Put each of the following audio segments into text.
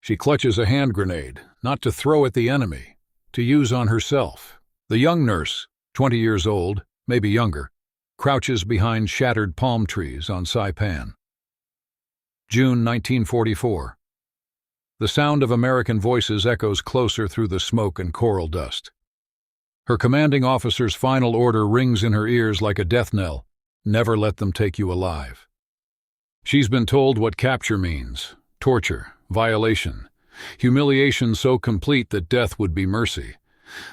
She clutches a hand grenade, not to throw at the enemy, to use on herself. The young nurse, 20 years old, maybe younger, crouches behind shattered palm trees on Saipan. June 1944. The sound of American voices echoes closer through the smoke and coral dust. Her commanding officer's final order rings in her ears like a death knell: never let them take you alive. She's been told what capture means: torture, violation, humiliation so complete that death would be mercy.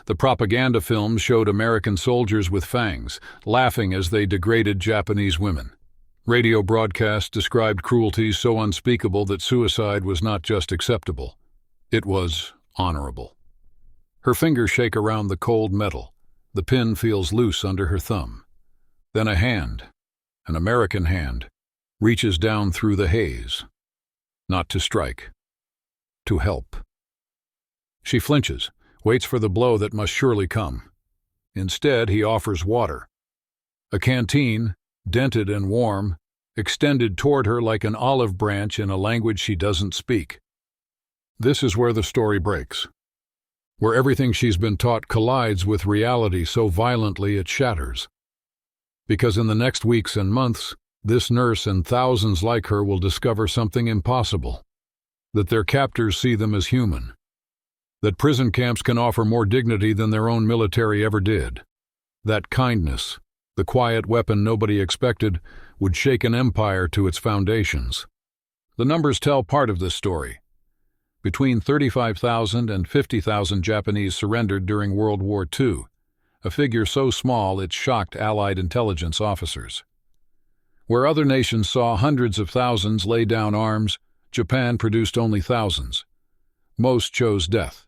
The propaganda films showed American soldiers with fangs, laughing as they degraded Japanese women. Radio broadcasts described cruelties so unspeakable that suicide was not just acceptable, it was honorable. Her fingers shake around the cold metal. The pin feels loose under her thumb. Then a hand, an American hand, reaches down through the haze. Not to strike, to help. She flinches, waits for the blow that must surely come. Instead, he offers water. A canteen, dented and warm, extended toward her like an olive branch in a language she doesn't speak. This is where the story breaks, where everything she's been taught collides with reality so violently it shatters. Because in the next weeks and months, this nurse and thousands like her will discover something impossible: that their captors see them as human, that prison camps can offer more dignity than their own military ever did, that kindness, the quiet weapon nobody expected, would shake an empire to its foundations. The numbers tell part of this story. Between 35,000 and 50,000 Japanese surrendered during World War II, a figure so small it shocked Allied intelligence officers. Where other nations saw hundreds of thousands lay down arms, Japan produced only thousands. Most chose death.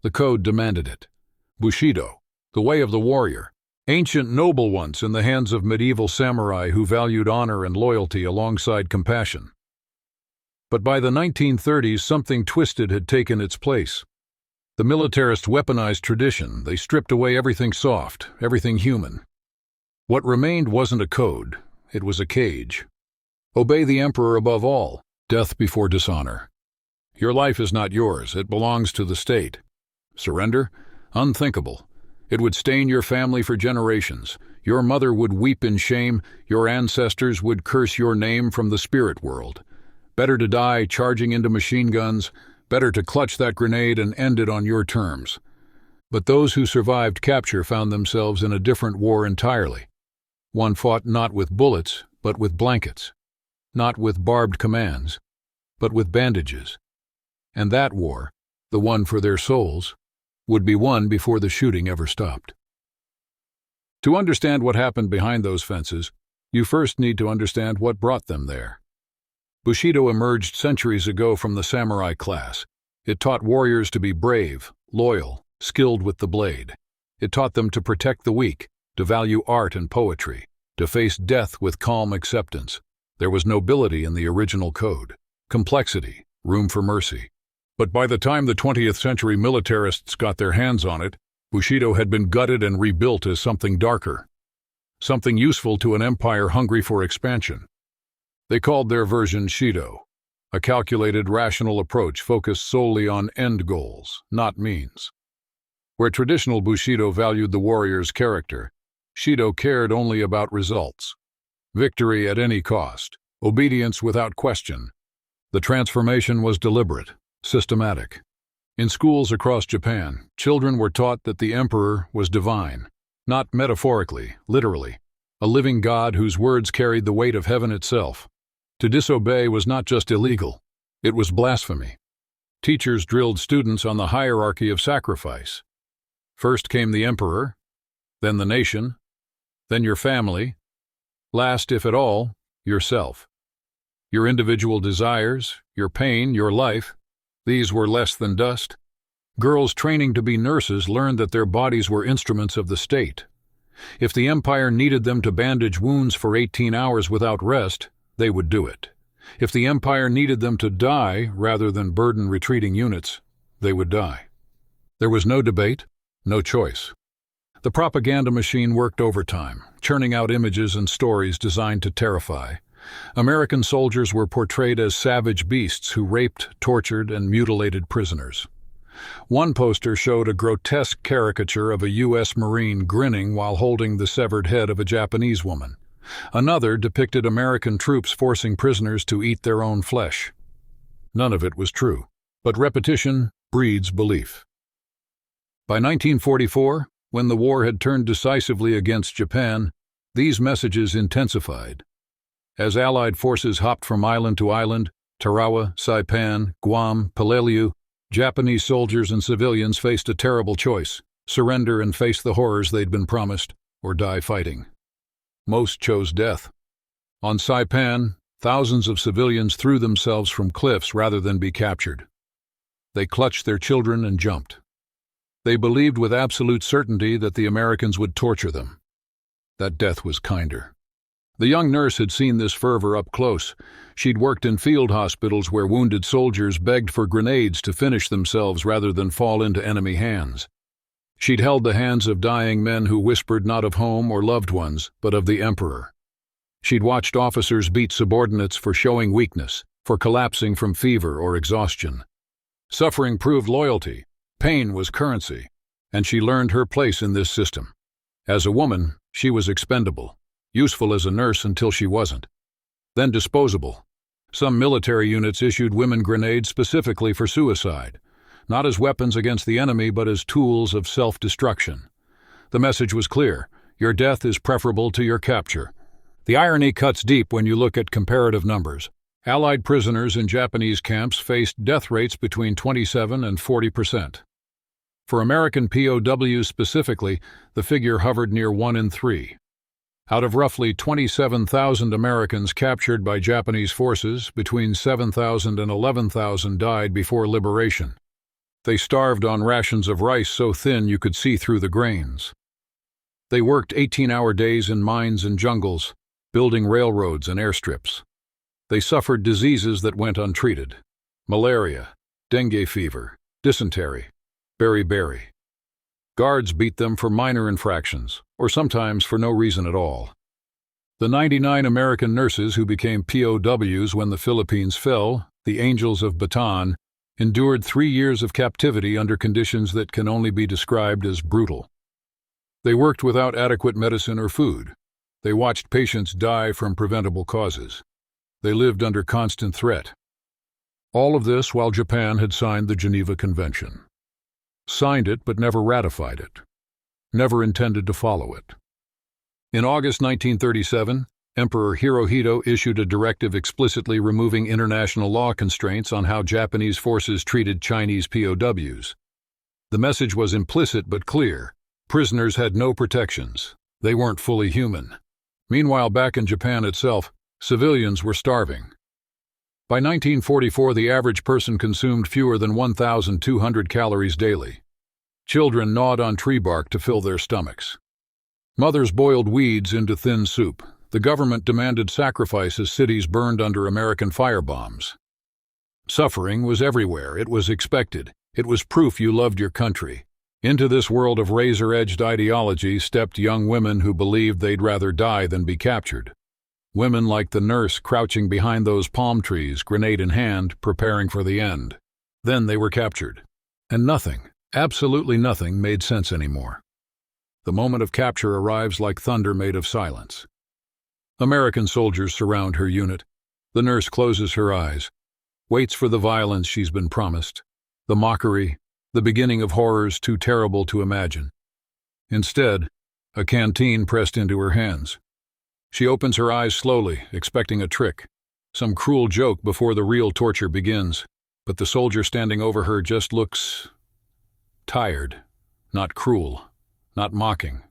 The code demanded it. Bushido, the way of the warrior, ancient noble ones in the hands of medieval samurai who valued honor and loyalty alongside compassion. But by the 1930s, something twisted had taken its place. The militarists weaponized tradition. They stripped away everything soft, everything human. What remained wasn't a code, it was a cage. Obey the emperor above all, death before dishonor. Your life is not yours, it belongs to the state. Surrender? Unthinkable. It would stain your family for generations. Your mother would weep in shame. Your ancestors would curse your name from the spirit world. Better to die charging into machine guns. Better to clutch that grenade and end it on your terms. But those who survived capture found themselves in a different war entirely. One fought not with bullets, but with blankets. Not with barbed commands, but with bandages. And that war, the one for their souls, would be won before the shooting ever stopped. To understand what happened behind those fences, you first need to understand what brought them there. Bushido emerged centuries ago from the samurai class. It taught warriors to be brave, loyal, skilled with the blade. It taught them to protect the weak, to value art and poetry, to face death with calm acceptance. There was nobility in the original code, complexity, room for mercy. But by the time the 20th century militarists got their hands on it, Bushido had been gutted and rebuilt as something darker, something useful to an empire hungry for expansion. They called their version Shido, a calculated, rational approach focused solely on end goals, not means. Where traditional Bushido valued the warrior's character, Shido cared only about results. Victory at any cost, obedience without question. The transformation was deliberate, systematic. In schools across Japan, children were taught that the emperor was divine, not metaphorically, literally, a living god whose words carried the weight of heaven itself. To disobey was not just illegal, it was blasphemy. Teachers drilled students on the hierarchy of sacrifice. First came the emperor, then the nation, then your family, last, if at all, yourself. Your individual desires, your pain, your life, these were less than dust. Girls training to be nurses learned that their bodies were instruments of the state. If the empire needed them to bandage wounds for 18 hours without rest, they would do it. If the empire needed them to die rather than burden retreating units, they would die. There was no debate, no choice. The propaganda machine worked overtime, churning out images and stories designed to terrify, American soldiers were portrayed as savage beasts who raped, tortured, and mutilated prisoners. One poster showed a grotesque caricature of a U.S. Marine grinning while holding the severed head of a Japanese woman. Another depicted American troops forcing prisoners to eat their own flesh. None of it was true, but repetition breeds belief. By 1944, when the war had turned decisively against Japan, these messages intensified. As Allied forces hopped from island to island, Tarawa, Saipan, Guam, Peleliu, Japanese soldiers and civilians faced a terrible choice: surrender and face the horrors they'd been promised, or die fighting. Most chose death. On Saipan, thousands of civilians threw themselves from cliffs rather than be captured. They clutched their children and jumped. They believed with absolute certainty that the Americans would torture them. That death was kinder. The young nurse had seen this fervor up close. She'd worked in field hospitals where wounded soldiers begged for grenades to finish themselves rather than fall into enemy hands. She'd held the hands of dying men who whispered not of home or loved ones, but of the Emperor. She'd watched officers beat subordinates for showing weakness, for collapsing from fever or exhaustion. Suffering proved loyalty. Pain was currency, and she learned her place in this system. As a woman, she was expendable, useful as a nurse until she wasn't. Then disposable. Some military units issued women grenades specifically for suicide, not as weapons against the enemy but as tools of self-destruction. The message was clear: your death is preferable to your capture. The irony cuts deep when you look at comparative numbers. Allied prisoners in Japanese camps faced death rates between 27% and 40%. For American POWs specifically, the figure hovered near 1 in 3. Out of roughly 27,000 Americans captured by Japanese forces, between 7,000 and 11,000 died before liberation. They starved on rations of rice so thin you could see through the grains. They worked 18-hour days in mines and jungles, building railroads and airstrips. They suffered diseases that went untreated: malaria, dengue fever, dysentery, beriberi. Guards beat them for minor infractions, or sometimes for no reason at all. The 99 American nurses who became POWs when the Philippines fell, the Angels of Bataan, endured 3 years of captivity under conditions that can only be described as brutal. They worked without adequate medicine or food. They watched patients die from preventable causes. They lived under constant threat. All of this while Japan had signed the Geneva Convention. Signed it but never ratified it. Never intended to follow it. In August 1937, Emperor Hirohito issued a directive explicitly removing international law constraints on how Japanese forces treated Chinese POWs. The message was implicit but clear: prisoners had no protections. They weren't fully human. Meanwhile, back in Japan itself, civilians were starving. By 1944, the average person consumed fewer than 1,200 calories daily. Children gnawed on tree bark to fill their stomachs. Mothers boiled weeds into thin soup. The government demanded sacrifice as cities burned under American firebombs. Suffering was everywhere. It was expected. It was proof you loved your country. Into this world of razor-edged ideology stepped young women who believed they'd rather die than be captured. Women like the nurse crouching behind those palm trees, grenade in hand, preparing for the end. Then they were captured. And nothing, absolutely nothing, made sense anymore. The moment of capture arrives like thunder made of silence. American soldiers surround her unit. The nurse closes her eyes, waits for the violence she's been promised, the mockery, the beginning of horrors too terrible to imagine. Instead, a canteen pressed into her hands. She opens her eyes slowly, expecting a trick, some cruel joke before the real torture begins, but the soldier standing over her just looks tired, not cruel, not mocking,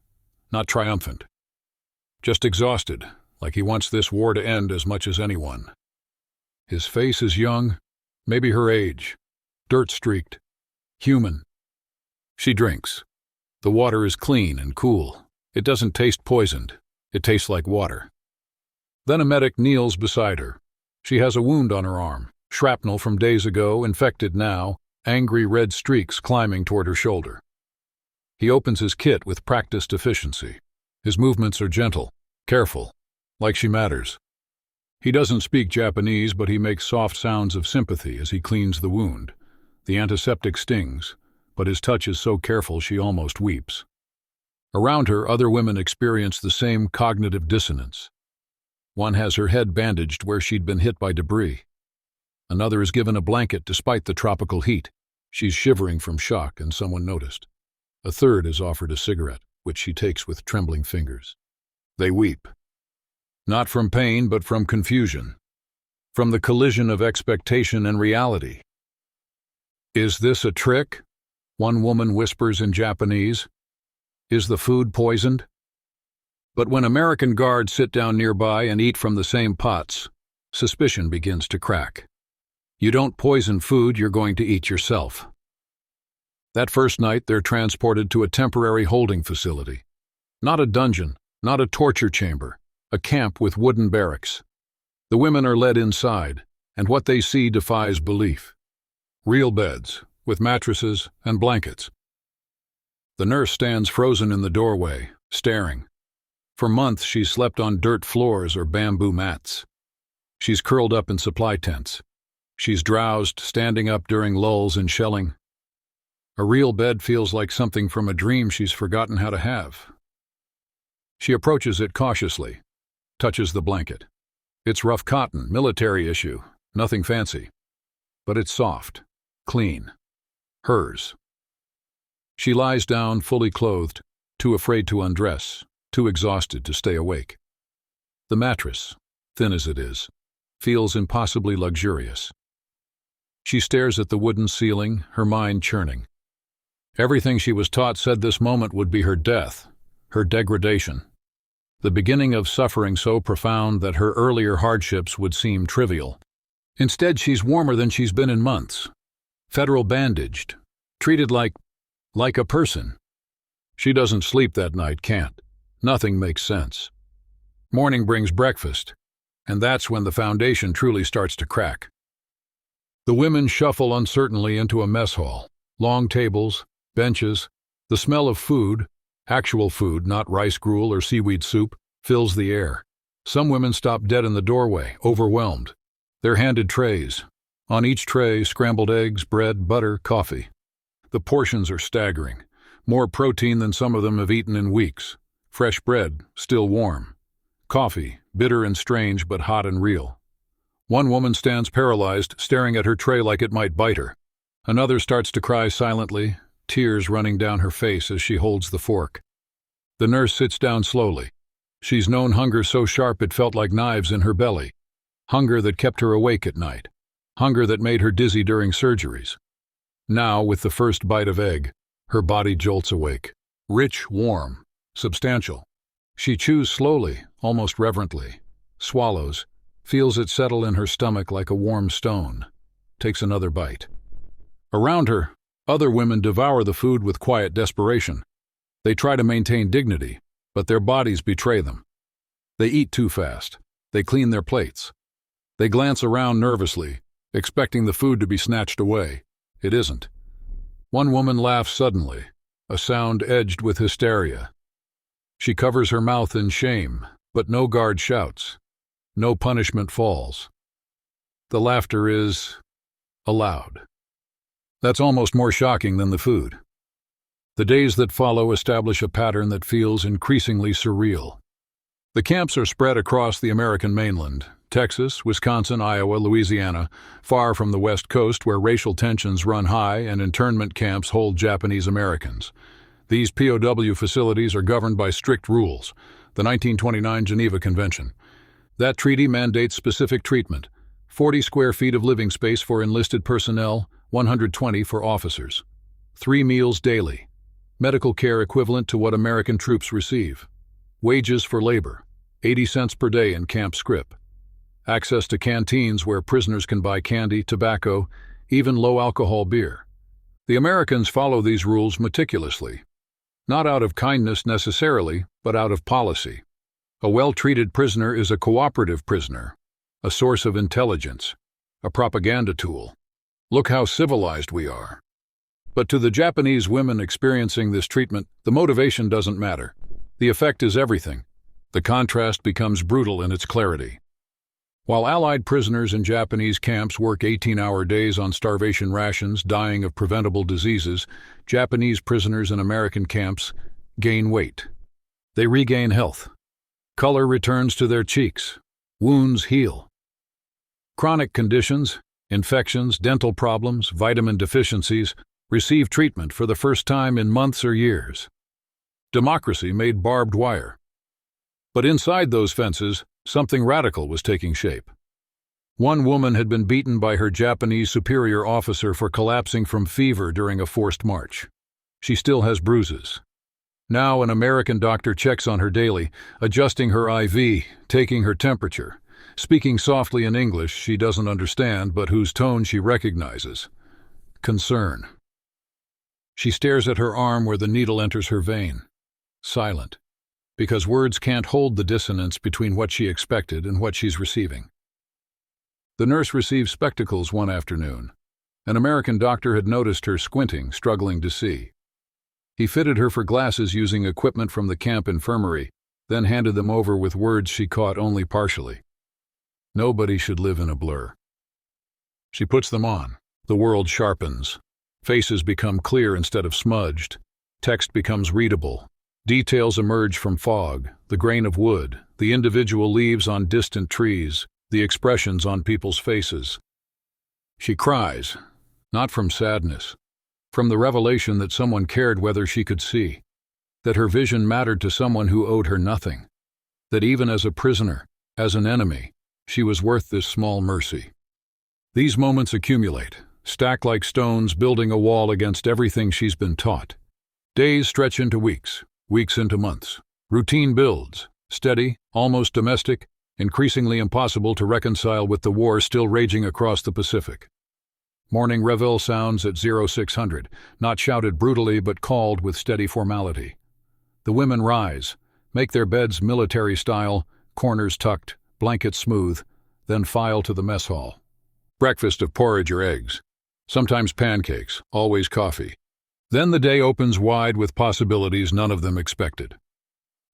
not triumphant. Just exhausted, like he wants this war to end as much as anyone. His face is young, maybe her age, dirt-streaked, human. She drinks. The water is clean and cool. It doesn't taste poisoned. It tastes like water. Then a medic kneels beside her. She has a wound on her arm, shrapnel from days ago, infected now, angry red streaks climbing toward her shoulder. He opens his kit with practiced efficiency. His movements are gentle, careful, like she matters. He doesn't speak Japanese, but he makes soft sounds of sympathy as he cleans the wound. The antiseptic stings, but his touch is so careful she almost weeps. Around her, other women experience the same cognitive dissonance. One has her head bandaged where she'd been hit by debris. Another is given a blanket despite the tropical heat. She's shivering from shock and someone noticed. A third is offered a cigarette, which she takes with trembling fingers. They weep. Not from pain, but from confusion. From the collision of expectation and reality. "Is this a trick?" one woman whispers in Japanese. "Is the food poisoned?" But when American guards sit down nearby and eat from the same pots, suspicion begins to crack. You don't poison food, you're going to eat yourself. That first night, they're transported to a temporary holding facility. Not a dungeon, not a torture chamber, a camp with wooden barracks. The women are led inside, and what they see defies belief. Real beds, with mattresses and blankets. The nurse stands frozen in the doorway, staring. For months, she's slept on dirt floors or bamboo mats. She's curled up in supply tents. She's drowsed, standing up during lulls in shelling. A real bed feels like something from a dream she's forgotten how to have. She approaches it cautiously, touches the blanket. It's rough cotton, military issue, nothing fancy. But it's soft, clean. Hers. She lies down, fully clothed, too afraid to undress, too exhausted to stay awake. The mattress, thin as it is, feels impossibly luxurious. She stares at the wooden ceiling, her mind churning. Everything she was taught said this moment would be her death, her degradation. The beginning of suffering so profound that her earlier hardships would seem trivial. Instead, she's warmer than she's been in months. Federal bandaged, treated like a person. She doesn't sleep that night, can't. Nothing makes sense. Morning brings breakfast, and that's when the foundation truly starts to crack. The women shuffle uncertainly into a mess hall. Long tables, benches, the smell of food, actual food, not rice gruel or seaweed soup, fills the air. Some women stop dead in the doorway, overwhelmed. They're handed trays. On each tray, scrambled eggs, bread, butter, coffee. The portions are staggering. More protein than some of them have eaten in weeks. Fresh bread, still warm. Coffee, bitter and strange but hot and real. One woman stands paralyzed, staring at her tray like it might bite her. Another starts to cry silently, tears running down her face as she holds the fork. The nurse sits down slowly. She's known hunger so sharp it felt like knives in her belly. Hunger that kept her awake at night. Hunger that made her dizzy during surgeries. Now, with the first bite of egg, her body jolts awake. Rich, warm, substantial. She chews slowly, almost reverently. Swallows. Feels it settle in her stomach like a warm stone. Takes another bite. Around her, other women devour the food with quiet desperation. They try to maintain dignity, but their bodies betray them. They eat too fast. They clean their plates. They glance around nervously, expecting the food to be snatched away. It isn't. One woman laughs suddenly, a sound edged with hysteria. She covers her mouth in shame, but no guard shouts. No punishment falls. The laughter is allowed. That's almost more shocking than the food. The days that follow establish a pattern that feels increasingly surreal. The camps are spread across the American mainland, Texas, Wisconsin, Iowa, Louisiana, far from the West Coast where racial tensions run high and internment camps hold Japanese Americans. These POW facilities are governed by strict rules, the 1929 Geneva Convention. That treaty mandates specific treatment, 40 square feet of living space for enlisted personnel, 120 for officers. 3 meals daily. Medical care equivalent to what American troops receive. Wages for labor, 80 cents per day in camp scrip. Access to canteens where prisoners can buy candy, tobacco, even low-alcohol beer. The Americans follow these rules meticulously. Not out of kindness necessarily, but out of policy. A well-treated prisoner is a cooperative prisoner, a source of intelligence, a propaganda tool. Look how civilized we are. But to the Japanese women experiencing this treatment, the motivation doesn't matter. The effect is everything. The contrast becomes brutal in its clarity. While Allied prisoners in Japanese camps work 18-hour days on starvation rations, dying of preventable diseases, Japanese prisoners in American camps gain weight. They regain health. Color returns to their cheeks. Wounds heal. Chronic conditions, infections, dental problems, vitamin deficiencies receive treatment for the first time in months or years. Democracy made barbed wire. But inside those fences, something radical was taking shape. One woman had been beaten by her Japanese superior officer for collapsing from fever during a forced march. She still has bruises. Now an American doctor checks on her daily, adjusting her IV, taking her temperature, speaking softly in English she doesn't understand but whose tone she recognizes. Concern. She stares at her arm where the needle enters her vein. Silent. Because words can't hold the dissonance between what she expected and what she's receiving. The nurse received spectacles one afternoon. An American doctor had noticed her squinting, struggling to see. He fitted her for glasses using equipment from the camp infirmary, then handed them over with words she caught only partially. Nobody should live in a blur. She puts them on. The world sharpens. Faces become clear instead of smudged. Text becomes readable. Details emerge from fog, the grain of wood, the individual leaves on distant trees, the expressions on people's faces. She cries, not from sadness, from the revelation that someone cared whether she could see, that her vision mattered to someone who owed her nothing, that even as a prisoner, as an enemy, she was worth this small mercy. These moments accumulate, stack like stones, building a wall against everything she's been taught. Days stretch into weeks. Weeks into months. Routine builds, steady, almost domestic, increasingly impossible to reconcile with the war still raging across the Pacific. Morning reveille sounds at 0600, not shouted brutally but called with steady formality. The women rise, make their beds military style, corners tucked, blankets smooth, then file to the mess hall. Breakfast of porridge or eggs, sometimes pancakes, always coffee. Then the day opens wide with possibilities none of them expected.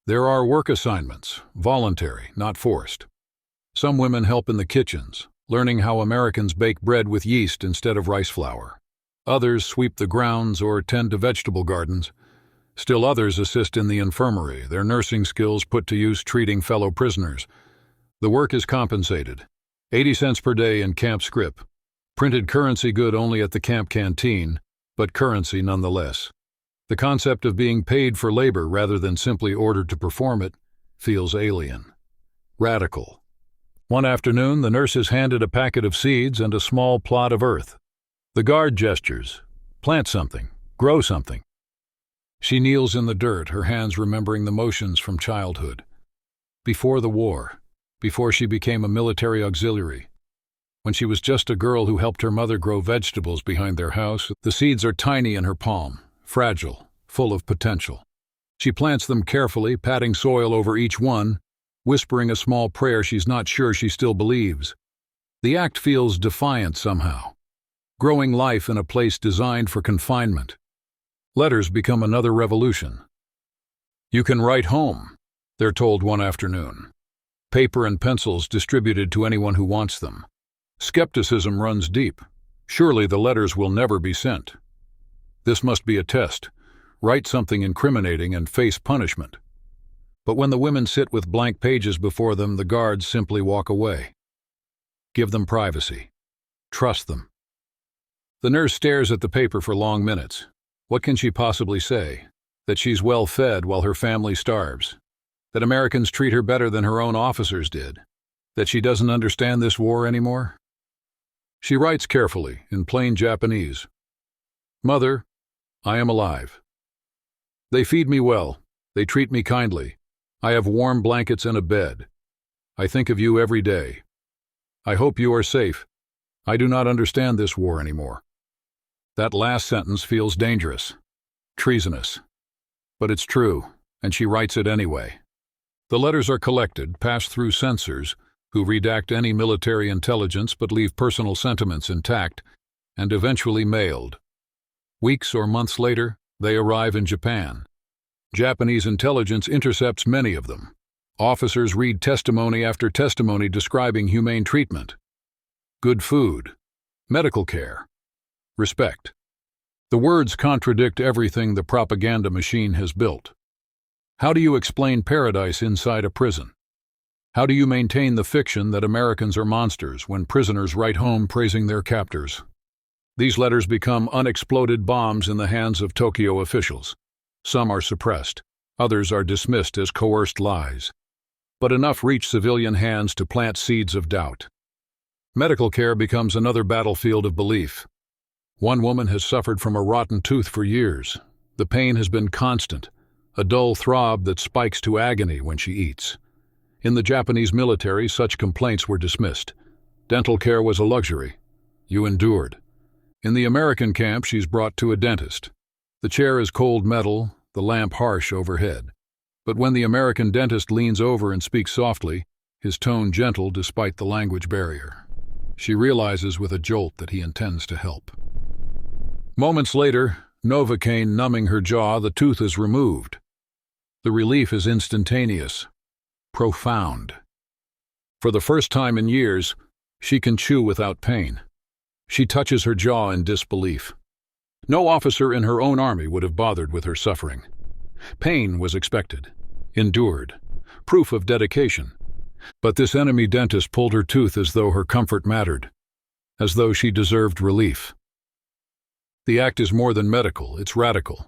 There are work assignments, voluntary, not forced. Some women help in the kitchens, learning how Americans bake bread with yeast instead of rice flour. Others sweep the grounds or tend to vegetable gardens. Still others assist in the infirmary, their nursing skills put to use treating fellow prisoners. The work is compensated. 80 cents per day in camp scrip. Printed currency good only at the camp canteen, but currency nonetheless. The concept of being paid for labor rather than simply ordered to perform it feels alien. Radical. One afternoon, the nurse is handed a packet of seeds and a small plot of earth. The guard gestures. Plant something. Grow something. She kneels in the dirt, her hands remembering the motions from childhood. Before the war, before she became a military auxiliary, when she was just a girl who helped her mother grow vegetables behind their house, the seeds are tiny in her palm, fragile, full of potential. She plants them carefully, patting soil over each one, whispering a small prayer she's not sure she still believes. The act feels defiant somehow, growing life in a place designed for confinement. Letters become another revolution. You can write home, they're told one afternoon. Paper and pencils distributed to anyone who wants them. Skepticism runs deep. Surely the letters will never be sent. This must be a test. Write something incriminating and face punishment. But when the women sit with blank pages before them, the guards simply walk away. Give them privacy. Trust them. The nurse stares at the paper for long minutes. What can she possibly say? That she's well fed while her family starves. That Americans treat her better than her own officers did. That she doesn't understand this war anymore? She writes carefully, in plain Japanese. Mother, I am alive. They feed me well. They treat me kindly. I have warm blankets and a bed. I think of you every day. I hope you are safe. I do not understand this war anymore. That last sentence feels dangerous, treasonous. But it's true, and she writes it anyway. The letters are collected, passed through censors, who redact any military intelligence but leave personal sentiments intact, and eventually mailed. Weeks or months later, they arrive in Japan. Japanese intelligence intercepts many of them. Officers read testimony after testimony describing humane treatment, good food, medical care, respect. The words contradict everything the propaganda machine has built. How do you explain paradise inside a prison? How do you maintain the fiction that Americans are monsters when prisoners write home praising their captors? These letters become unexploded bombs in the hands of Tokyo officials. Some are suppressed, others are dismissed as coerced lies. But enough reach civilian hands to plant seeds of doubt. Medical care becomes another battlefield of belief. One woman has suffered from a rotten tooth for years. The pain has been constant, a dull throb that spikes to agony when she eats. In the Japanese military, such complaints were dismissed. Dental care was a luxury. You endured. In the American camp, she's brought to a dentist. The chair is cold metal, the lamp harsh overhead. But when the American dentist leans over and speaks softly, his tone gentle despite the language barrier, she realizes with a jolt that he intends to help. Moments later, Novocaine numbing her jaw, the tooth is removed. The relief is instantaneous, profound. For the first time in years, she can chew without pain. She touches her jaw in disbelief. No officer in her own army would have bothered with her suffering. Pain was expected, endured, proof of dedication. But this enemy dentist pulled her tooth as though her comfort mattered, as though she deserved relief. The act is more than medical, it's radical.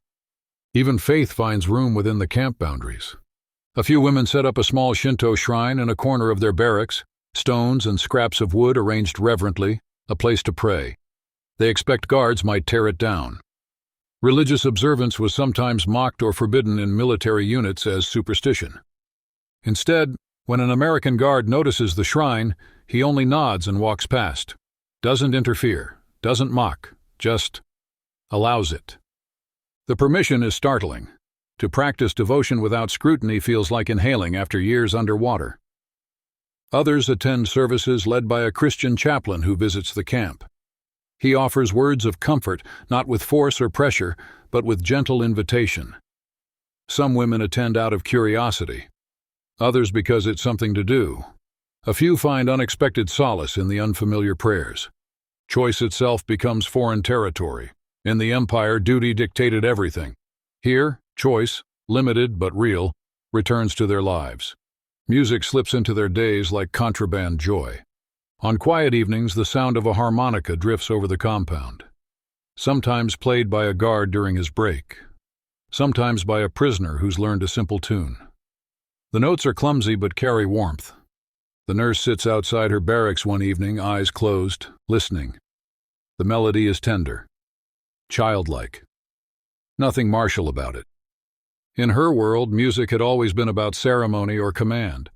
Even faith finds room within the camp boundaries. A few women set up a small Shinto shrine in a corner of their barracks, stones and scraps of wood arranged reverently, a place to pray. They expect guards might tear it down. Religious observance was sometimes mocked or forbidden in military units as superstition. Instead, when an American guard notices the shrine, he only nods and walks past. Doesn't interfere, doesn't mock, just allows it. The permission is startling. To practice devotion without scrutiny feels like inhaling after years underwater. Others attend services led by a Christian chaplain who visits the camp. He offers words of comfort, not with force or pressure, but with gentle invitation. Some women attend out of curiosity, others because it's something to do. A few find unexpected solace in the unfamiliar prayers. Choice itself becomes foreign territory. In the Empire, duty dictated everything. Here, choice, limited but real, returns to their lives. Music slips into their days like contraband joy. On quiet evenings, the sound of a harmonica drifts over the compound. Sometimes played by a guard during his break. Sometimes by a prisoner who's learned a simple tune. The notes are clumsy but carry warmth. The nurse sits outside her barracks one evening, eyes closed, listening. The melody is tender, childlike. Nothing martial about it. In her world, music had always been about ceremony or command.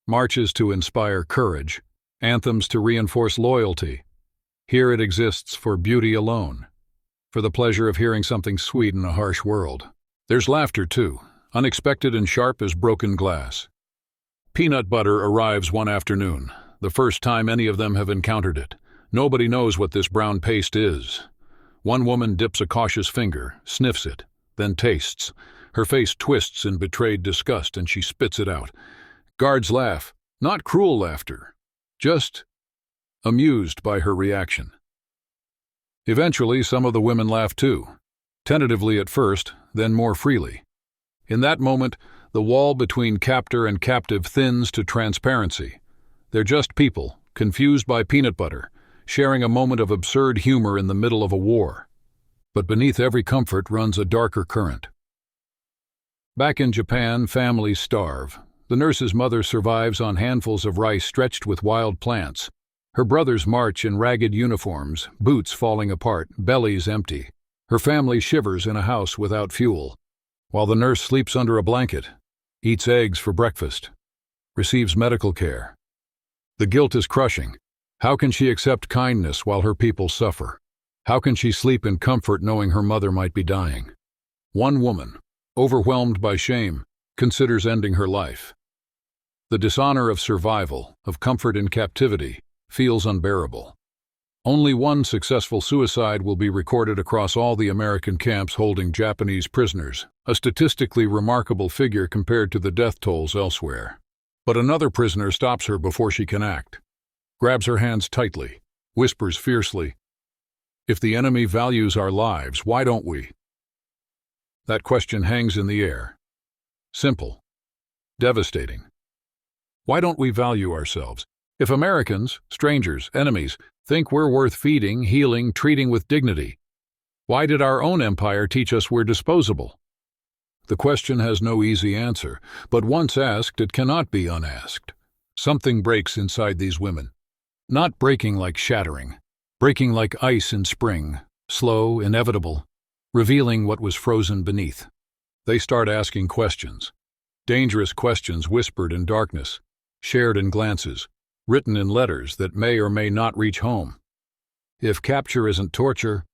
Marches to inspire courage, anthems to reinforce loyalty. Here it exists for beauty alone, for the pleasure of hearing something sweet in a harsh world. There's laughter, too, unexpected and sharp as broken glass. Peanut butter arrives one afternoon, the first time any of them have encountered it. Nobody knows what this brown paste is. One woman dips a cautious finger, sniffs it, then tastes. Her face twists in betrayed disgust and she spits it out. Guards laugh, not cruel laughter, just amused by her reaction. Eventually, some of the women laugh too, tentatively at first, then more freely. In that moment, the wall between captor and captive thins to transparency. They're just people, confused by peanut butter, sharing a moment of absurd humor in the middle of a war. But beneath every comfort runs a darker current. Back in Japan, families starve. The nurse's mother survives on handfuls of rice stretched with wild plants. Her brothers march in ragged uniforms, boots falling apart, bellies empty. Her family shivers in a house without fuel, while the nurse sleeps under a blanket, eats eggs for breakfast, receives medical care. The guilt is crushing. How can she accept kindness while her people suffer? How can she sleep in comfort knowing her mother might be dying? One woman, overwhelmed by shame, considers ending her life. The dishonor of survival, of comfort in captivity, feels unbearable. Only one successful suicide will be recorded across all the American camps holding Japanese prisoners, a statistically remarkable figure compared to the death tolls elsewhere. But another prisoner stops her before she can act, grabs her hands tightly, whispers fiercely, "If the enemy values our lives, why don't we?" That question hangs in the air. Simple. Devastating. Why don't we value ourselves? If Americans, strangers, enemies, think we're worth feeding, healing, treating with dignity, why did our own empire teach us we're disposable? The question has no easy answer, but once asked, it cannot be unasked. Something breaks inside these women. Not breaking like shattering, breaking like ice in spring, slow, inevitable, revealing what was frozen beneath. They start asking questions. Dangerous questions whispered in darkness, shared in glances, written in letters that may or may not reach home. If capture isn't torture,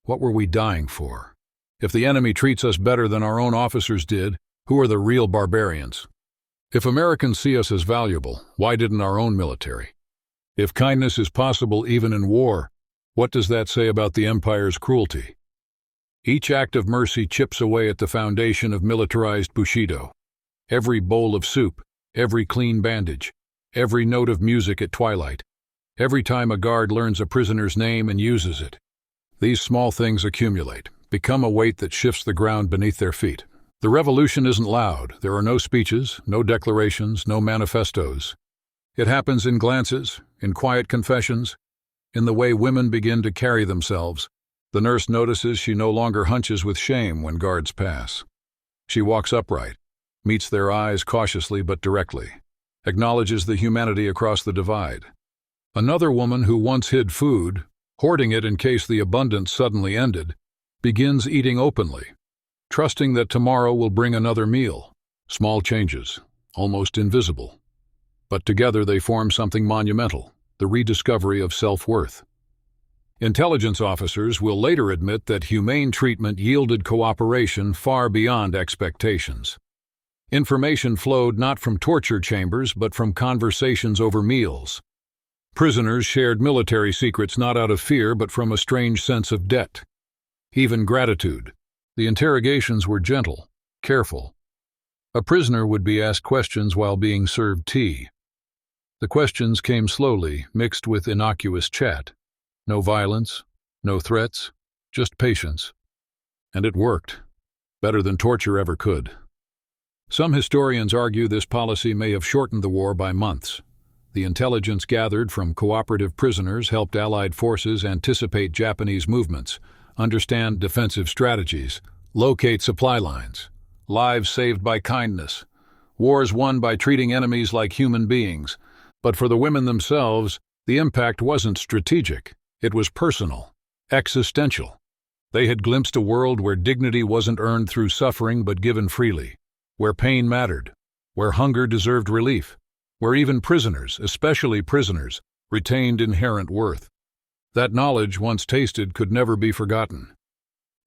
what were we dying for? If the enemy treats us better than our own officers did, who are the real barbarians? If Americans see us as valuable, why didn't our own military? If kindness is possible even in war, what does that say about the empire's cruelty? Each act of mercy chips away at the foundation of militarized Bushido. Every bowl of soup, every clean bandage, every note of music at twilight, every time a guard learns a prisoner's name and uses it. These small things accumulate, become a weight that shifts the ground beneath their feet. The revolution isn't loud. There are no speeches, no declarations, no manifestos. It happens in glances, in quiet confessions, in the way women begin to carry themselves. The nurse notices she no longer hunches with shame when guards pass. She walks upright, meets their eyes cautiously but directly, acknowledges the humanity across the divide. Another woman who once hid food, hoarding it in case the abundance suddenly ended, begins eating openly, trusting that tomorrow will bring another meal. Small changes, almost invisible. But together they form something monumental, the rediscovery of self-worth. Intelligence officers will later admit that humane treatment yielded cooperation far beyond expectations. Information flowed not from torture chambers but from conversations over meals. Prisoners shared military secrets not out of fear but from a strange sense of debt. Even gratitude. The interrogations were gentle, careful. A prisoner would be asked questions while being served tea. The questions came slowly, mixed with innocuous chat. No violence, no threats, just patience. And it worked. Better than torture ever could. Some historians argue this policy may have shortened the war by months. The intelligence gathered from cooperative prisoners helped Allied forces anticipate Japanese movements, understand defensive strategies, locate supply lines. Lives saved by kindness. Wars won by treating enemies like human beings. But for the women themselves, the impact wasn't strategic. It was personal, existential. They had glimpsed a world where dignity wasn't earned through suffering but given freely, where pain mattered, where hunger deserved relief, where even prisoners, especially prisoners, retained inherent worth. That knowledge, once tasted, could never be forgotten.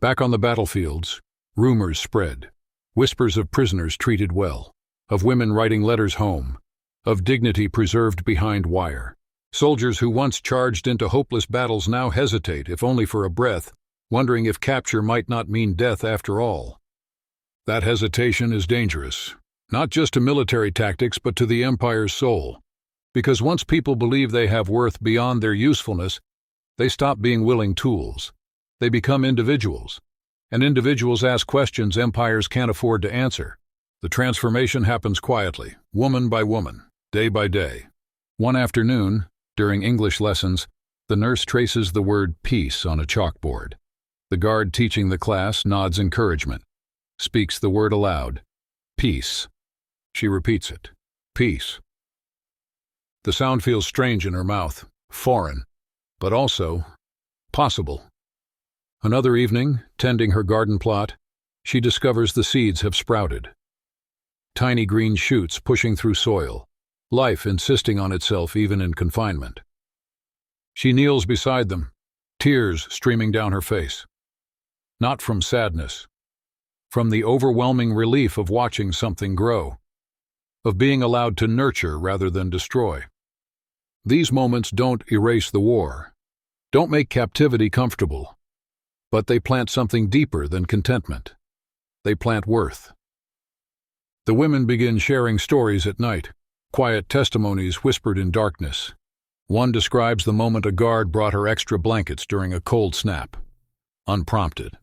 Back on the battlefields, rumors spread, whispers of prisoners treated well, of women writing letters home, of dignity preserved behind wire. Soldiers who once charged into hopeless battles now hesitate, if only for a breath, wondering if capture might not mean death after all. That hesitation is dangerous, not just to military tactics but to the empire's soul. Because once people believe they have worth beyond their usefulness, they stop being willing tools. They become individuals. And individuals ask questions empires can't afford to answer. The transformation happens quietly, woman by woman, day by day. One afternoon, during English lessons, the nurse traces the word peace on a chalkboard. The guard teaching the class nods encouragement, speaks the word aloud. Peace. She repeats it. Peace. The sound feels strange in her mouth, foreign, but also possible. Another evening, tending her garden plot, she discovers the seeds have sprouted. Tiny green shoots pushing through soil, life insisting on itself even in confinement. She kneels beside them, tears streaming down her face. Not from sadness, from the overwhelming relief of watching something grow, of being allowed to nurture rather than destroy. These moments don't erase the war, don't make captivity comfortable, but they plant something deeper than contentment. They plant worth. The women begin sharing stories at night, Quiet testimonies whispered in darkness. One describes the moment a guard brought her extra blankets during a cold snap. Unprompted.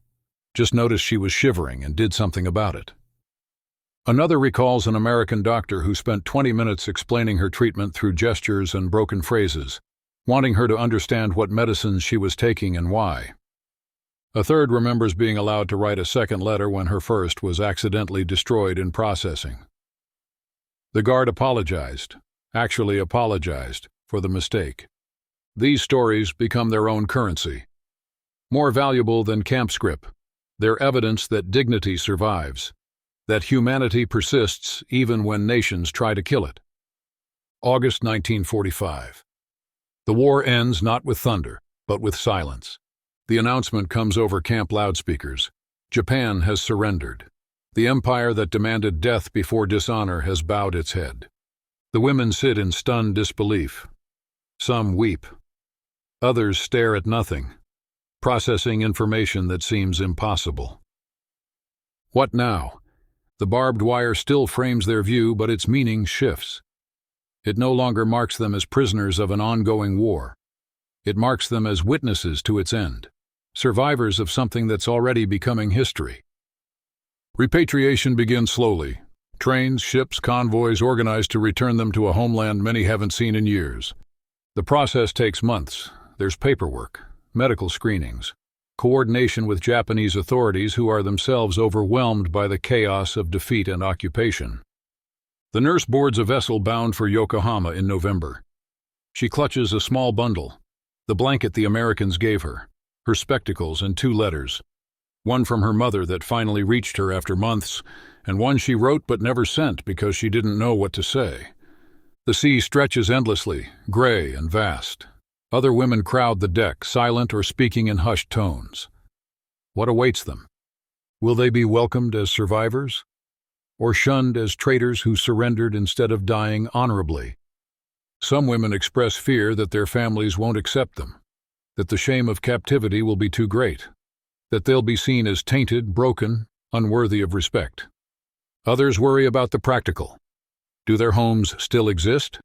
Just noticed she was shivering and did something about it. Another recalls an American doctor who spent 20 minutes explaining her treatment through gestures and broken phrases, wanting her to understand what medicines she was taking and why. A third remembers being allowed to write a second letter when her first was accidentally destroyed in processing. The guard apologized, for the mistake. These stories become their own currency. More valuable than camp script, they're evidence that dignity survives, that humanity persists even when nations try to kill it. August 1945. The war ends not with thunder, but with silence. The announcement comes over camp loudspeakers. Japan has surrendered. The empire that demanded death before dishonor has bowed its head. The women sit in stunned disbelief. Some weep. Others stare at nothing, processing information that seems impossible. What now? The barbed wire still frames their view, but its meaning shifts. It no longer marks them as prisoners of an ongoing war. It marks them as witnesses to its end, survivors of something that's already becoming history. Repatriation begins slowly. Trains, ships, convoys organized to return them to a homeland many haven't seen in years. The process takes months. There's paperwork, medical screenings, coordination with Japanese authorities who are themselves overwhelmed by the chaos of defeat and occupation. The nurse boards a vessel bound for Yokohama in November. She clutches a small bundle, the blanket the Americans gave her, her spectacles and 2 letters. One from her mother that finally reached her after months, and one she wrote but never sent because she didn't know what to say. The sea stretches endlessly, gray and vast. Other women crowd the deck, silent or speaking in hushed tones. What awaits them? Will they be welcomed as survivors? Or shunned as traitors who surrendered instead of dying honorably? Some women express fear that their families won't accept them, that the shame of captivity will be too great, that they'll be seen as tainted, broken, unworthy of respect. Others worry about the practical. Do their homes still exist?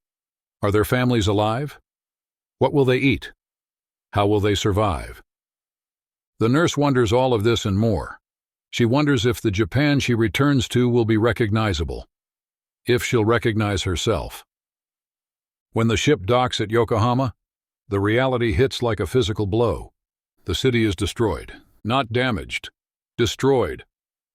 Are their families alive? What will they eat? How will they survive? The nurse wonders all of this and more. She wonders if the Japan she returns to will be recognizable, if she'll recognize herself. When the ship docks at Yokohama, the reality hits like a physical blow. The city is destroyed, not damaged, destroyed.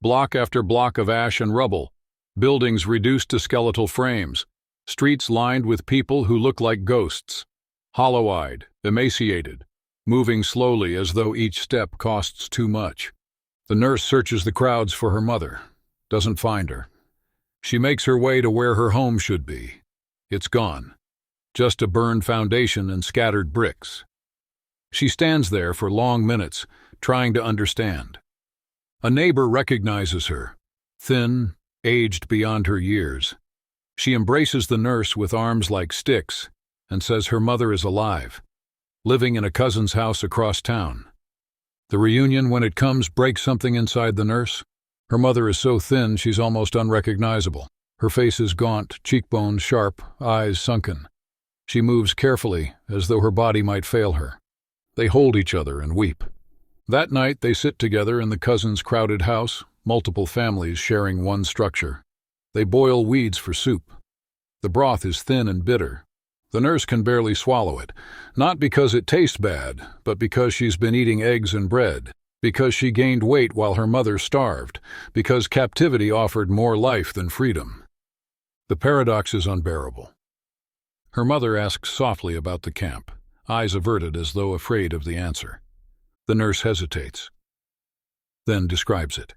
Block after block of ash and rubble, buildings reduced to skeletal frames, streets lined with people who look like ghosts, hollow-eyed, emaciated, moving slowly as though each step costs too much. The nurse searches the crowds for her mother, doesn't find her. She makes her way to where her home should be. It's gone. Just a burned foundation and scattered bricks. She stands there for long minutes, trying to understand. A neighbor recognizes her, thin, aged beyond her years. She embraces the nurse with arms like sticks and says her mother is alive, living in a cousin's house across town. The reunion, when it comes, breaks something inside the nurse. Her mother is so thin she's almost unrecognizable. Her face is gaunt, cheekbones sharp, eyes sunken. She moves carefully, as though her body might fail her. They hold each other and weep. That night they sit together in the cousin's crowded house, multiple families sharing one structure. They boil weeds for soup. The broth is thin and bitter. The nurse can barely swallow it, not because it tastes bad, but because she's been eating eggs and bread, because she gained weight while her mother starved, because captivity offered more life than freedom. The paradox is unbearable. Her mother asks softly about the camp, eyes averted as though afraid of the answer. The nurse hesitates, then describes it.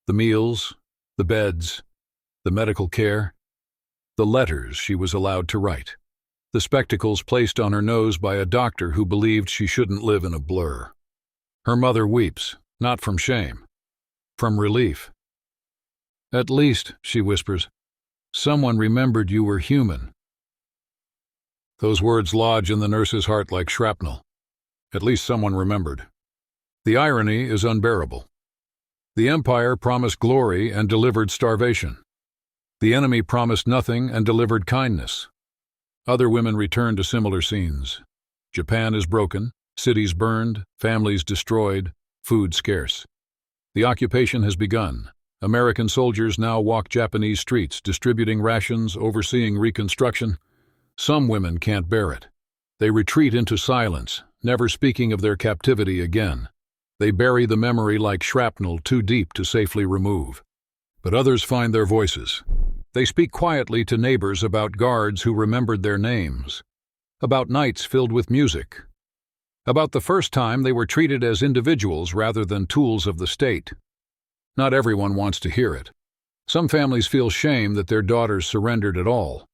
The meals, the beds, the medical care, the letters she was allowed to write, the spectacles placed on her nose by a doctor who believed she shouldn't live in a blur. Her mother weeps, not from shame, from relief. "At least," she whispers, "someone remembered you were human." Those words lodge in the nurse's heart like shrapnel. At least someone remembered. The irony is unbearable. The empire promised glory and delivered starvation. The enemy promised nothing and delivered kindness. Other women return to similar scenes. Japan is broken, cities burned, families destroyed, food scarce. The occupation has begun. American soldiers now walk Japanese streets, distributing rations, overseeing reconstruction. Some women can't bear it. They retreat into silence, never speaking of their captivity again. They bury the memory like shrapnel too deep to safely remove. But others find their voices. They speak quietly to neighbors about guards who remembered their names, about nights filled with music, about the first time they were treated as individuals rather than tools of the state. Not everyone wants to hear it. Some families feel shame that their daughters surrendered at all.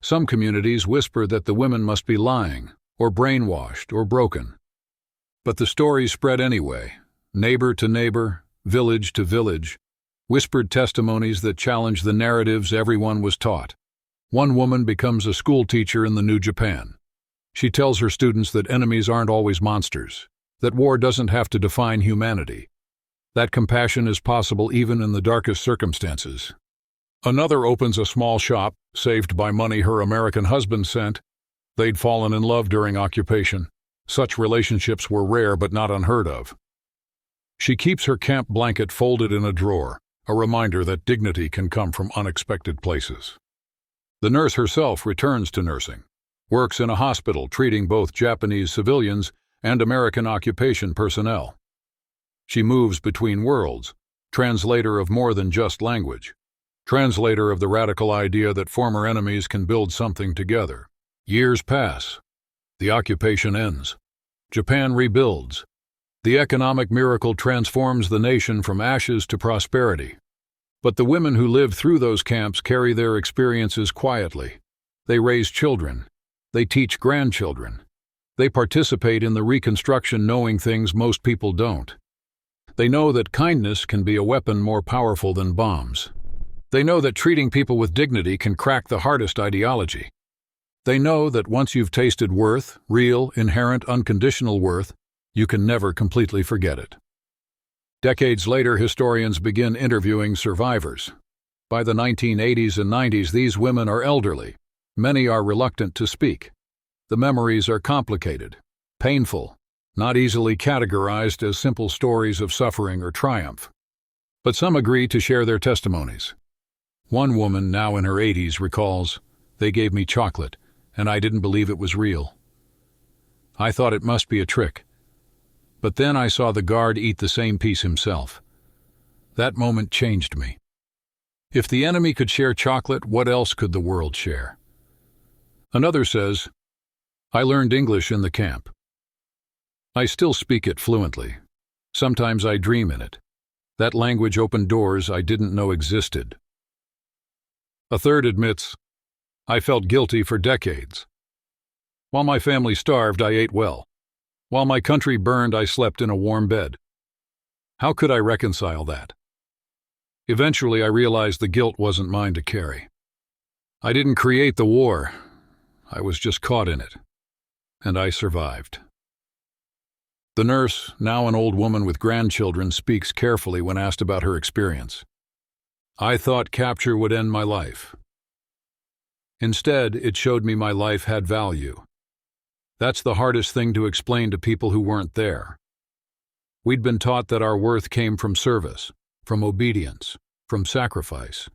Some communities whisper that the women must be lying, or brainwashed, or broken. But the stories spread anyway, neighbor to neighbor, village to village, whispered testimonies that challenge the narratives everyone was taught. One woman becomes a school teacher in the new Japan. She tells her students that enemies aren't always monsters, that war doesn't have to define humanity, that compassion is possible even in the darkest circumstances. Another opens a small shop, saved by money her American husband sent. They'd fallen in love during occupation. Such relationships were rare but not unheard of. She keeps her camp blanket folded in a drawer, a reminder that dignity can come from unexpected places. The nurse herself returns to nursing, works in a hospital treating both Japanese civilians and American occupation personnel. She moves between worlds, translator of more than just language, translator of the radical idea that former enemies can build something together. Years pass. The occupation ends. Japan rebuilds. The economic miracle transforms the nation from ashes to prosperity. But the women who lived through those camps carry their experiences quietly. They raise children. They teach grandchildren. They participate in the reconstruction knowing things most people don't. They know that kindness can be a weapon more powerful than bombs. They know that treating people with dignity can crack the hardest ideology. They know that once you've tasted worth, real, inherent, unconditional worth, you can never completely forget it. Decades later, historians begin interviewing survivors. By the 1980s and 90s, these women are elderly. Many are reluctant to speak. The memories are complicated, painful, not easily categorized as simple stories of suffering or triumph. But some agree to share their testimonies. One woman, now in her 80s, recalls, "They gave me chocolate, and I didn't believe it was real. I thought it must be a trick. But then I saw the guard eat the same piece himself. That moment changed me. If the enemy could share chocolate, what else could the world share?" Another says, "I learned English in the camp. I still speak it fluently. Sometimes I dream in it. That language opened doors I didn't know existed." A third admits, "I felt guilty for decades. While my family starved, I ate well. While my country burned, I slept in a warm bed. How could I reconcile that? Eventually, I realized the guilt wasn't mine to carry. I didn't create the war. I was just caught in it. And I survived." The nurse, now an old woman with grandchildren, speaks carefully when asked about her experience. "I thought capture would end my life. Instead, it showed me my life had value. That's the hardest thing to explain to people who weren't there. We'd been taught that our worth came from service, from obedience, from sacrifice.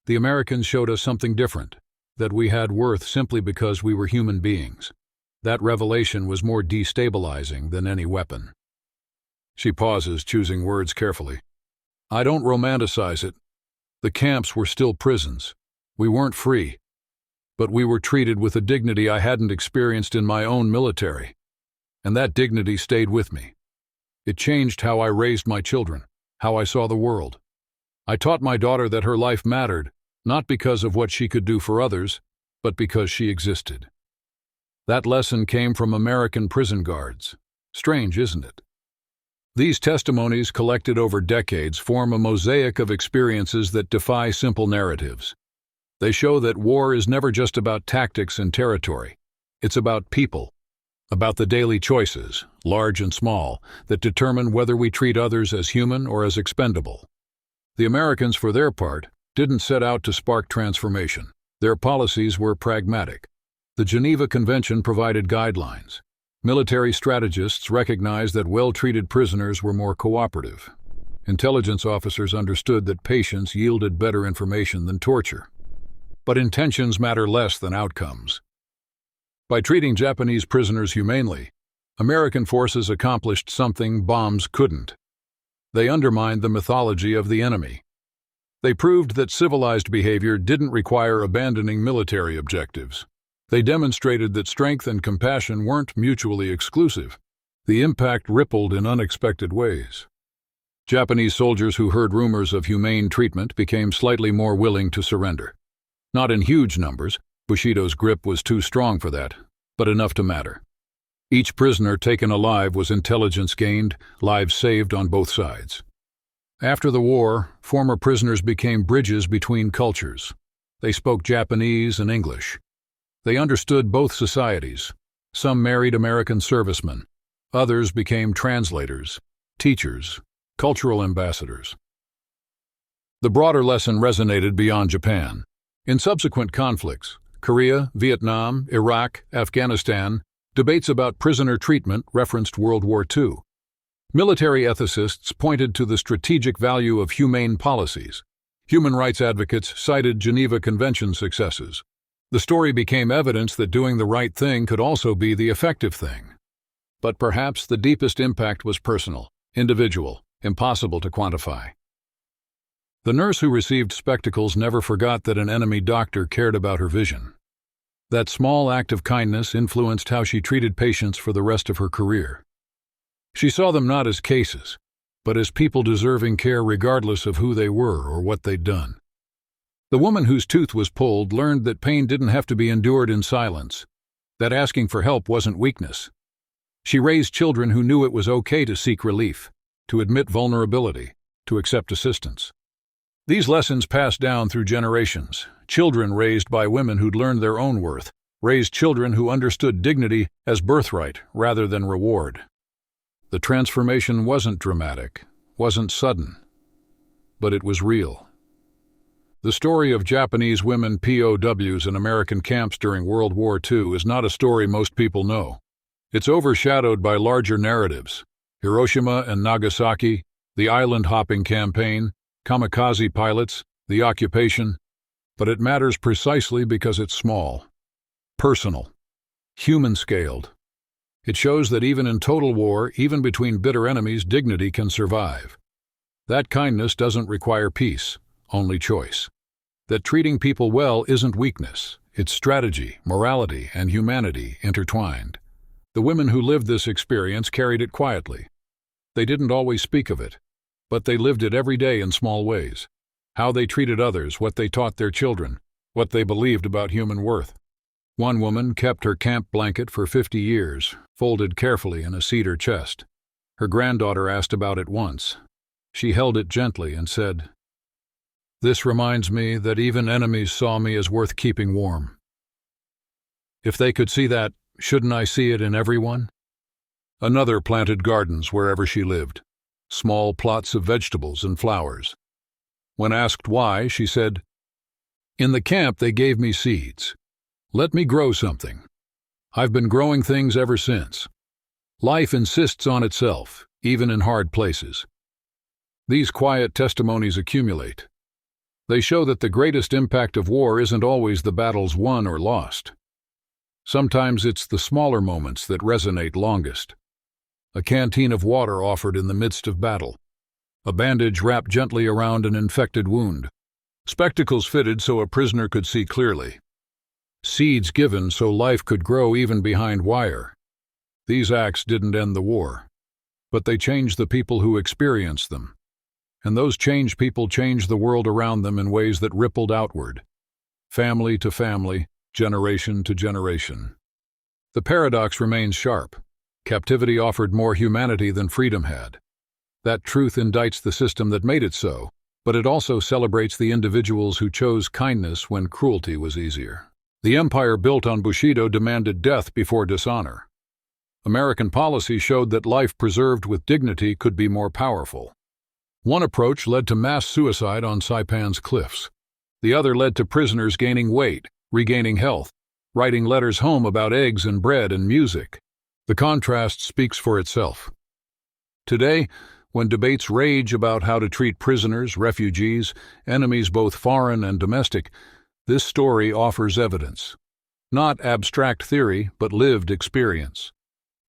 The Americans showed us something different, that we had worth simply because we were human beings. That revelation was more destabilizing than any weapon." She pauses, choosing words carefully. "I don't romanticize it. The camps were still prisons. We weren't free. But we were treated with a dignity I hadn't experienced in my own military. And that dignity stayed with me. It changed how I raised my children, how I saw the world. I taught my daughter that her life mattered, not because of what she could do for others, but because she existed." That lesson came from American prison guards. Strange, isn't it? These testimonies, collected over decades, form a mosaic of experiences that defy simple narratives. They show that war is never just about tactics and territory. It's about people, about the daily choices, large and small, that determine whether we treat others as human or as expendable. The Americans, for their part, didn't set out to spark transformation. Their policies were pragmatic. The Geneva Convention provided guidelines. Military strategists recognized that well-treated prisoners were more cooperative. Intelligence officers understood that patience yielded better information than torture. But intentions matter less than outcomes. By treating Japanese prisoners humanely, American forces accomplished something bombs couldn't. They undermined the mythology of the enemy. They proved that civilized behavior didn't require abandoning military objectives. They demonstrated that strength and compassion weren't mutually exclusive. The impact rippled in unexpected ways. Japanese soldiers who heard rumors of humane treatment became slightly more willing to surrender. Not in huge numbers, Bushido's grip was too strong for that, but enough to matter. Each prisoner taken alive was intelligence gained, lives saved on both sides. After the war, former prisoners became bridges between cultures. They spoke Japanese and English. They understood both societies. Some married American servicemen. Others became translators, teachers, cultural ambassadors. The broader lesson resonated beyond Japan. In subsequent conflicts, Korea, Vietnam, Iraq, Afghanistan, debates about prisoner treatment referenced World War II. Military ethicists pointed to the strategic value of humane policies. Human rights advocates cited Geneva Convention successes. The story became evidence that doing the right thing could also be the effective thing. But perhaps the deepest impact was personal, individual, impossible to quantify. The nurse who received spectacles never forgot that an enemy doctor cared about her vision. That small act of kindness influenced how she treated patients for the rest of her career. She saw them not as cases, but as people deserving care regardless of who they were or what they'd done. The woman whose tooth was pulled learned that pain didn't have to be endured in silence, that asking for help wasn't weakness. She raised children who knew it was okay to seek relief, to admit vulnerability, to accept assistance. These lessons passed down through generations. Children raised by women who'd learned their own worth, raised children who understood dignity as birthright rather than reward. The transformation wasn't dramatic, wasn't sudden, but it was real. The story of Japanese women POWs in American camps during World War II is not a story most people know. It's overshadowed by larger narratives: Hiroshima and Nagasaki, the island-hopping campaign, kamikaze pilots, the occupation. But it matters precisely because it's small, personal, human-scaled. It shows that even in total war, even between bitter enemies, dignity can survive. That kindness doesn't require peace, only choice. That treating people well isn't weakness, it's strategy, morality, and humanity intertwined. The women who lived this experience carried it quietly. They didn't always speak of it, but they lived it every day in small ways. How they treated others, what they taught their children, what they believed about human worth. One woman kept her camp blanket for 50 years, folded carefully in a cedar chest. Her granddaughter asked about it once. She held it gently and said, "This reminds me that even enemies saw me as worth keeping warm." If they could see that, shouldn't I see it in everyone? Another planted gardens wherever she lived, small plots of vegetables and flowers. When asked why, she said, "In the camp they gave me seeds. Let me grow something. I've been growing things ever since." Life insists on itself, even in hard places. These quiet testimonies accumulate. They show that the greatest impact of war isn't always the battles won or lost. Sometimes it's the smaller moments that resonate longest. A canteen of water offered in the midst of battle. A bandage wrapped gently around an infected wound. Spectacles fitted so a prisoner could see clearly. Seeds given so life could grow even behind wire. These acts didn't end the war, but they changed the people who experienced them. And those changed people changed the world around them in ways that rippled outward. Family to family, generation to generation. The paradox remains sharp. Captivity offered more humanity than freedom had. That truth indicts the system that made it so, but it also celebrates the individuals who chose kindness when cruelty was easier. The empire built on Bushido demanded death before dishonor. American policy showed that life preserved with dignity could be more powerful. One approach led to mass suicide on Saipan's cliffs. The other led to prisoners gaining weight, regaining health, writing letters home about eggs and bread and music. The contrast speaks for itself. Today, when debates rage about how to treat prisoners, refugees, enemies both foreign and domestic, this story offers evidence. Not abstract theory, but lived experience.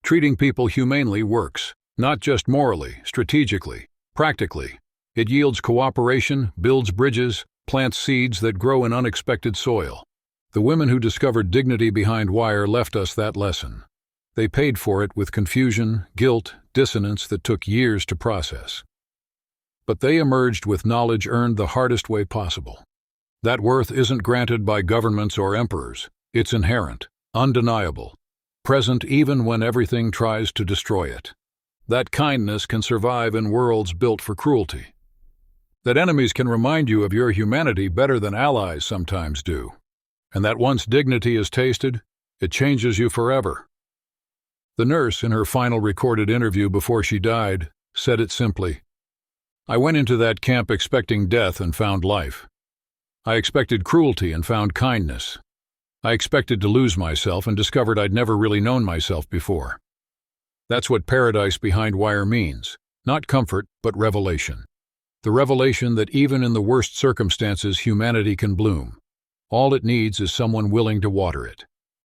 Treating people humanely works, not just morally, strategically, practically. It yields cooperation, builds bridges, plants seeds that grow in unexpected soil. The women who discovered dignity behind wire left us that lesson. They paid for it with confusion, guilt, dissonance that took years to process. But they emerged with knowledge earned the hardest way possible. That worth isn't granted by governments or emperors. It's inherent, undeniable, present even when everything tries to destroy it. That kindness can survive in worlds built for cruelty. That enemies can remind you of your humanity better than allies sometimes do. And that once dignity is tasted, it changes you forever. The nurse, in her final recorded interview before she died, said it simply. I went into that camp expecting death and found life. I expected cruelty and found kindness. I expected to lose myself and discovered I'd never really known myself before. That's what paradise behind wire means. Not comfort, but revelation. The revelation that even in the worst circumstances humanity can bloom. All it needs is someone willing to water it.